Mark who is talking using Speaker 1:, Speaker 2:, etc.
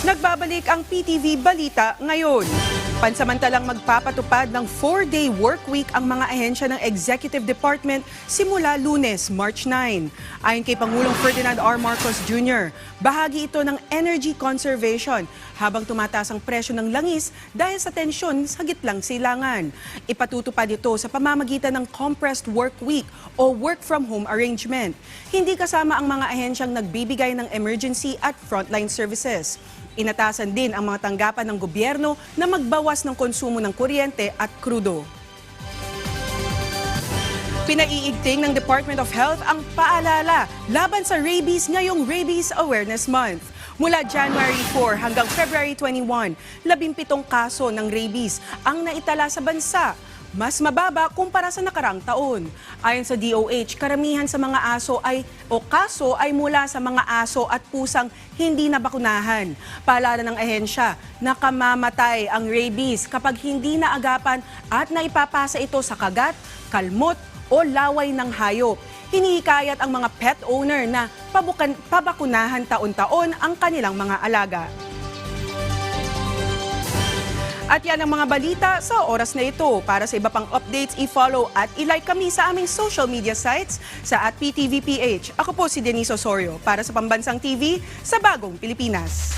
Speaker 1: Nagbabalik ang PTV Balita ngayon. Pansamantalang magpapatupad ng 4-day work week ang mga ahensya ng Executive Department simula Lunes, March 9. Ayon kay Pangulong Ferdinand R. Marcos Jr., bahagi ito ng energy conservation habang tumataas ang presyo ng langis dahil sa tensyon sa gitlang silangan. Ipatutupad ito sa pamamagitan ng compressed work week o work from home arrangement. Hindi kasama ang mga ahensyang nagbibigay ng emergency at frontline services. Inatasan din ang mga tanggapan ng gobyerno na magbawas ng konsumo ng kuryente at krudo. Pinaiigting ng Department of Health ang paalala laban sa rabies ngayong Rabies Awareness Month. Mula January 4 hanggang February 21, 17 kaso ng rabies ang naitala sa bansa. Mas mababa kumpara sa nakarang taon. Ayon sa DOH, karamihan sa mga kaso ay mula sa mga aso at pusang hindi nabakunahan. Paalala ng ahensya, nakamamatay ang rabies kapag hindi naagapan at naipapasa ito sa kagat, kalmot o laway ng hayop. Hinihikayat ang mga pet owner na pabakunahan taon-taon ang kanilang mga alaga. At yan ang mga balita sa oras na ito. Para sa iba pang updates, i-follow at i-like kami sa aming social media sites sa @PTVPH. Ako po si Denise Osorio para sa Pambansang TV sa Bagong Pilipinas.